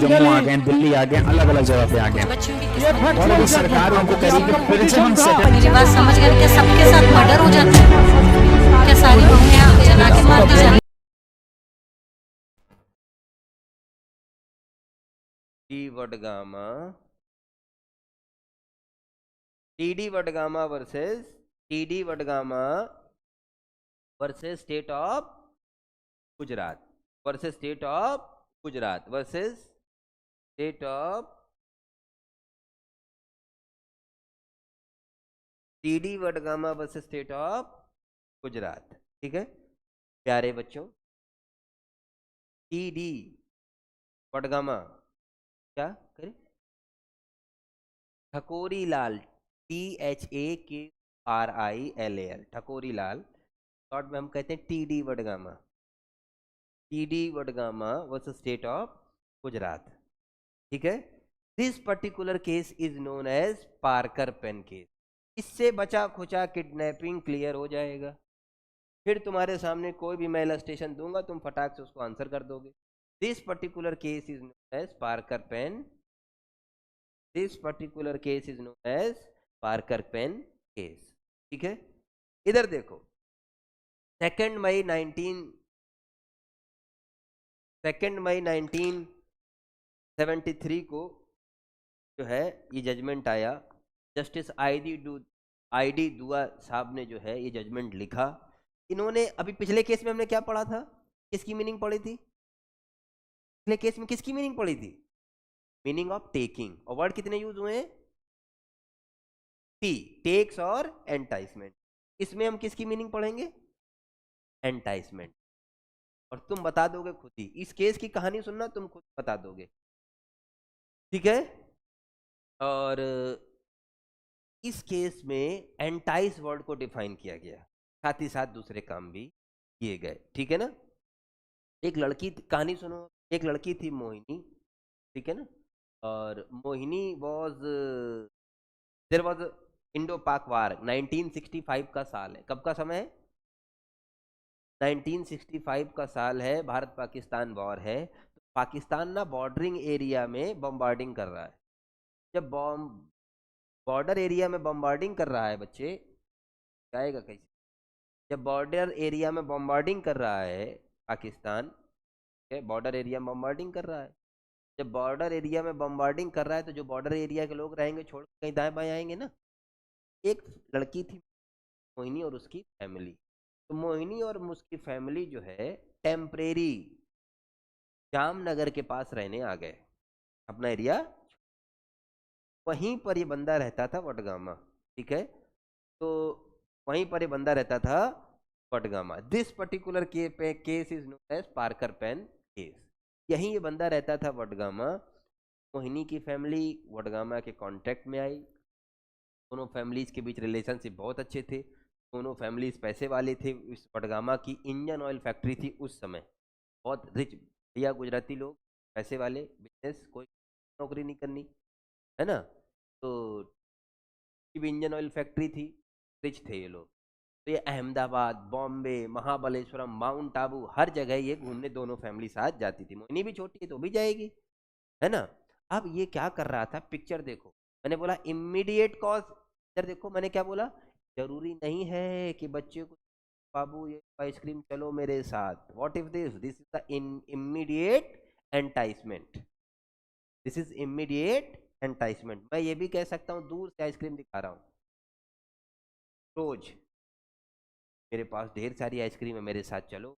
जम्मू आ गए, दिल्ली आ गए, अलग अलग जगह पे आ गए, और अभी सरकार उनको कह रही है कि फिर से हम मेरी बात समझ गए? क्या सबके साथ मर्डर हो जाता है? क्या सारी बहुएं जला के मार दी जाती? Vadgama TD Vadgama versus state of Gujarat versus state of Gujarat versus state of TD Vadgama versus state of Gujarat. ठीक है प्यारे बच्चों, टीडी वडगामा क्या करें? ठकोरी लाल, THAKRILAL, ठकोरी लाल, शॉर्ट में हम कहते हैं TD Vadgama. TD Vadgama versus state of Gujarat. ठीक है, this particular case is known as Parker pen case. इससे बचा खुचा किडनैपिंग क्लियर हो जाएगा। फिर तुम्हारे सामने कोई भी मैं इलस्ट्रेशन दूंगा, तुम फटाक से उसको आंसर कर दोगे। This particular case is known as Parker pen. This particular case is known as Parker pen case. ठीक है, इधर देखो, 2 मई 1973 को जो है ये जजमेंट आया। जस्टिस ID दुआ साहब ने जो है ये जजमेंट लिखा। इन्होंने अभी पिछले केस में हमने क्या पढ़ा था, किसकी मीनिंग पढ़ी थी? पिछले केस में किसकी मीनिंग पढ़ी थी? Meaning of taking. और वर्ड कितने यूज हुए हैं? टी, टेक्स और एंटाइसमेंट। इसमें हम किसकी मीनिंग पढ़ेंगे? एंटाइसमेंट। और तुम बता दोगे खुद ही, इस केस की कहानी सुनना, तुम खुद बता दोगे। ठीक है, और इस केस में एंटाइस वर्ड को डिफाइन किया गया, साथ ही साथ दूसरे काम भी किए गए। ठीक है ना, एक लड़की, कहानी सुनो। एक लड़की थी मोहिनी, ठीक है ना, और मोहिनी देयर वाज इंडो पाक वार। 1965 का साल है। कब का समय है? 1965 का साल है। भारत पाकिस्तान वॉर है। तो पाकिस्तान ना बॉर्डरिंग एरिया में बम्बार्डिंग कर रहा है। जब बॉर्डर एरिया में बम्बार्डिंग कर रहा है बच्चे, जाएगा कैसे? जब बॉर्डर एरिया में बम्बार्डिंग कर रहा है पाकिस्तान, बॉर्डर एरिया में बम्बार्डिंग कर रहा है। जब बॉर्डर एरिया में बम्बार्डिंग कर रहा है तो जो बॉर्डर एरिया के लोग रहेंगे छोड़ कहीं दाएं बाएं आएंगे ना। एक लड़की थी मोहिनी और उसकी फैमिली। तो मोहिनी और उसकी फैमिली जो है टेम्परेरी जामनगर के पास रहने आ गए, अपना एरिया। वहीं पर ये बंदा रहता था वडगामा। ठीक है, तो वहीं पर ये बंदा रहता था Vadgama. This particular case is known as Parker pen case. यहीं ये बंदा रहता था वडगामा। मोहिनी की फैमिली वडगामा के कांटेक्ट में आई। दोनों फैमिलीज के बीच रिलेशनशिप बहुत अच्छे थे। दोनों फैमिलीज पैसे वाले थे। इस वडगामा की इंजन ऑयल फैक्ट्री थी उस समय। बहुत रिच भैया गुजराती लोग, पैसे वाले, बिजनेस, कोई नौकरी नहीं करनी, है ना। तो इंजन ऑयल फैक्ट्री थी, रिच थे ये लोग। तो ये अहमदाबाद, बॉम्बे, महाबलेश्वरम, माउंट आबू, हर जगह ये घूमने दोनों फैमिली साथ जाती थी। मोहिनी भी छोटी है तो भी जाएगी, है ना। अब ये क्या कर रहा था, पिक्चर देखो। मैंने बोला इमीडिएट कॉज, इधर देखो मैंने क्या बोला। जरूरी नहीं है कि बच्चे को बाबू ये आइसक्रीम चलो मेरे साथ। What if this is the immediate enticement. This is immediate enticement. मैं ये भी कह सकता हूँ दूर से आइसक्रीम दिखा रहा हूँ, रोज मेरे पास ढेर सारी आइसक्रीम है, मेरे साथ चलो।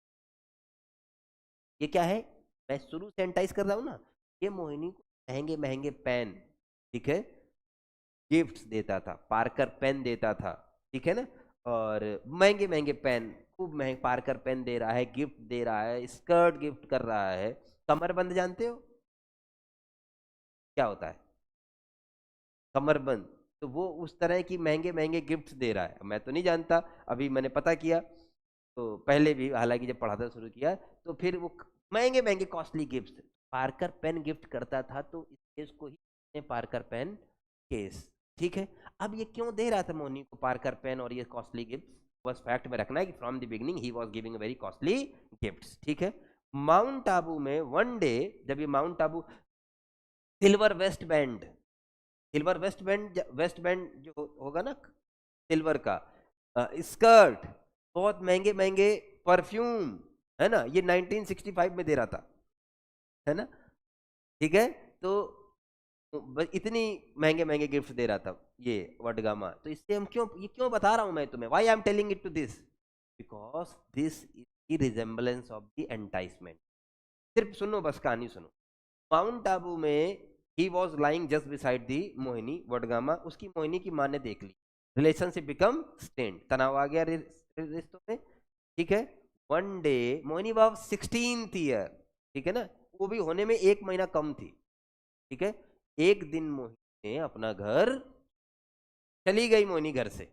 ये क्या है? मैं शुरू से एंटाइज कर रहा हूँ ना। ये मोहिनी को महंगे महंगे पेन, ठीक है, गिफ्ट्स देता था, पार्कर पेन देता था, ठीक है ना। और महंगे महंगे पेन, खूब महंगे पार्कर पेन दे रहा है, गिफ्ट दे रहा है, स्कर्ट गिफ्ट कर रहा है। कमरबंद जानते हो क्या होता है? कमरबंद। तो वो उस तरह की महंगे महंगे गिफ्ट्स दे रहा है। मैं तो नहीं जानता, अभी मैंने पता किया। तो पहले भी हालांकि जब पढ़ाना शुरू किया तो फिर वो महंगे महंगे costly gifts Parker pen gift करता था। तो इस केस को ही पार्कर पेन केस। ठीक है, अब ये क्यों दे रहा था मोनी को पार्कर पेन और ये कॉस्टली गिफ्ट? बस फैक्ट में रखना है कि from the beginning he was giving very costly gifts. ठीक है, माउंट आबू में वन डे, जब ये mount Abu silver waste band, silver waste band जो होगा ना सिल्वर का, स्कर्ट, बहुत महंगे महंगे परफ्यूम, है ना, ये 1965 में दे रहा था, है ना, ठीक है। तो इतनी महंगे महंगे गिफ्ट दे रहा था ये वडगामा। तो इससे हम क्यों, ये क्यों बता रहा हूं मैं तुम्हें, why I am telling it to this, because this is the resemblance of the enticement. सिर्फ सुनो, बस कहानी सुनो। माउंट आबू में ही was lying just beside the Mohini Vadgama, उसकी मोहिनी की माँ ने देख ली, रिलेशनशिप बिकम स्टेंड, तनाव आ गया रिश्तों में, ठीक है। वन डे मोहिनी वाव 16th ईयर, ठीक है ना, वो भी होने में 1 महीना कम थी, ठीक है। एक दिन मोहिनी ने अपना घर, चली गई मोहिनी घर से,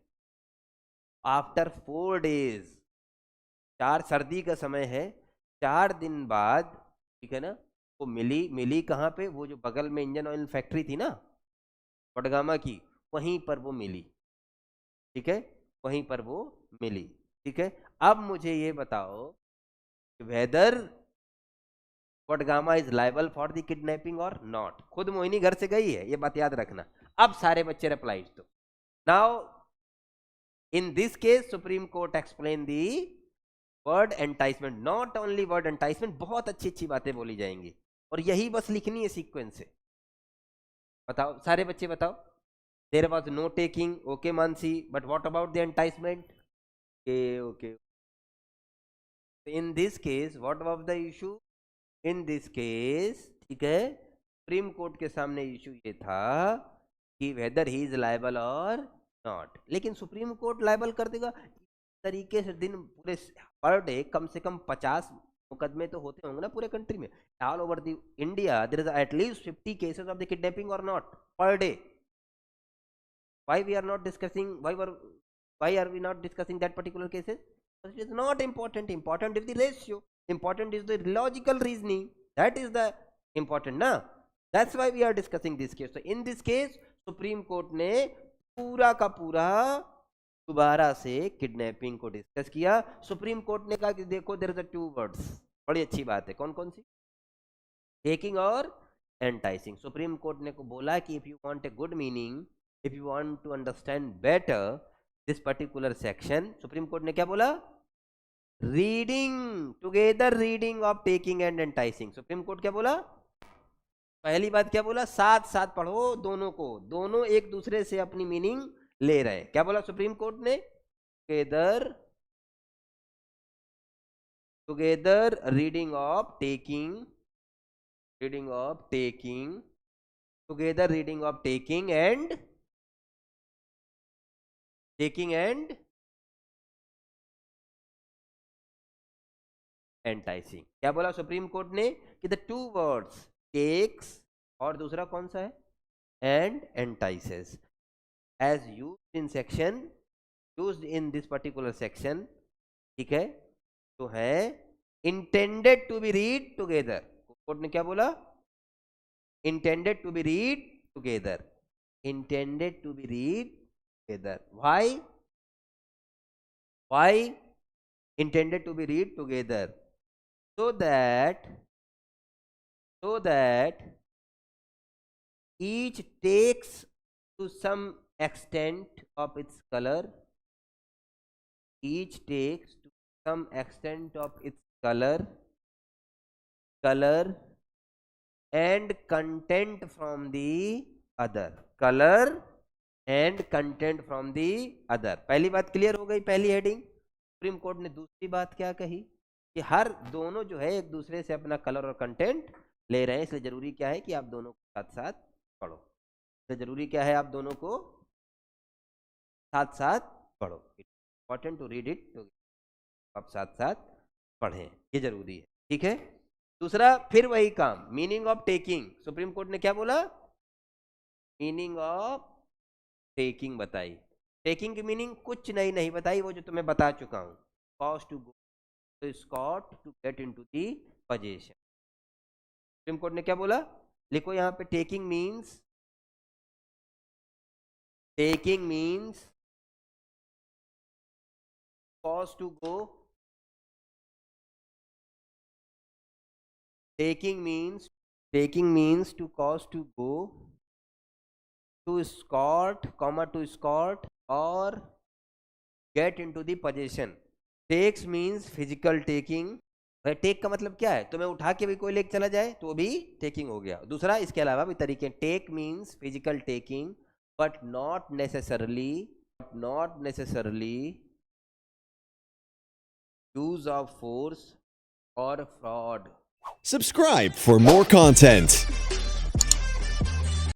आफ्टर 4 days, 4, सर्दी का समय है, 4 दिन बाद, ठीक है ना, वो मिली। मिली कहाँ पे, वो जो बगल में इंजन ऑयल फैक्ट्री थी ना वडगामा की, वहीं पर वो मिली, ठीक है, वहीं पर वो मिली, ठीक है। अब मुझे ये बताओ whether Vadgama is liable for the kidnapping और नॉट। खुद मोहिनी घर से गई है, ये बात याद रखना। अब सारे बच्चे रिप्लाई दो। Now in this case supreme court explain the word enticement, not only word enticement, बहुत अच्छी अच्छी बातें बोली जाएंगी, और यही बस लिखनी है सीक्वेंस से। बताओ सारे बच्चे बताओ। There was no taking, okay Mansi, but what about the enticement, okay. In this case what was the issue, in this case, ठीक है, सुप्रीम कोर्ट के सामने इशू ये था कि वेदर ही इज लायबल और नॉट। लेकिन सुप्रीम कोर्ट लायबल कर देगा तरीके से, दिन पूरे पर डे कम से कम 50 मुकदमे तो होते होंगे ना पूरे कंट्री में, all over the India there is at least 50 cases of the kidnapping और not per day. Why we are not discussing, why are we not discussing that particular cases, it is not important, important is the ratio, important is the logical reasoning, that is the important na, that's why we are discussing this case। so in this case supreme court ने पूरा का पूरा दोबारा से kidnapping को discuss किया। Supreme court ने कहा कि देखो देयर इज 2 वर्ड्स, बड़ी अच्छी बात है, कौन कौन सी, टेकिंग और एंटाइसिंग। सुप्रीम कोर्ट ने को बोला कि if you want a good meaning, if you want to understand better this particular section, supreme court ने क्या बोला, reading together, reading of taking and enticing. Supreme court क्या बोला, पहली बात क्या बोला, साथ साथ पढ़ो दोनों को, दोनों एक दूसरे से अपनी मीनिंग ले रहे हैं। क्या बोला सुप्रीम कोर्ट ने, together, together reading of taking, reading of taking, together reading of taking and, taking and enticing. क्या बोला सुप्रीम कोर्ट ने कि द 2 वर्ड्स टेक्स और दूसरा कौन सा है, and entices, as used in section, used in this particular section, ठीक है, तो है intended to be read together. Court ने क्या बोला, intended to be read together, intended to be read together. Why, why intended to be read together, so that each takes to some extent of its color, each takes to some extent of its color and content from the other, color and content from the other। पहली बात clear हो गई, पहली heading. Supreme court ने दूसरी बात क्या कही कि हर दोनों जो है एक दूसरे से अपना कलर और कंटेंट ले रहे हैं, इसलिए जरूरी क्या है कि आप दोनों को साथ साथ पढ़ो, इसलिए जरूरी क्या है, आप दोनों को साथ साथ पढ़ो, इंपॉर्टेंट टू रीड इट, तो आप साथ साथ पढ़ें, ये जरूरी है, ठीक है। दूसरा फिर वही काम, meaning of taking. Supreme court ने क्या बोला, मीनिंग ऑफ टेकिंग बताई। टेकिंग की मीनिंग कुछ नहीं बताई, वो जो तुम्हें बता चुका हूं, कॉज टू गो, तो escort to get into the position. Supreme court ने क्या बोला, लिखो यहां पे, taking means, taking means cause to go, taking means taking means to cause to go, to escort, to escort or get into the possession. Takes means physical taking. Take का मतलब क्या है? तो मैं उठा के भी कोई लेके चला जाए तो भी टेकिंग हो गया. दूसरा इसके अलावा भी तरीके. Take means physical taking but not necessarily use of force और fraud. Subscribe for more content.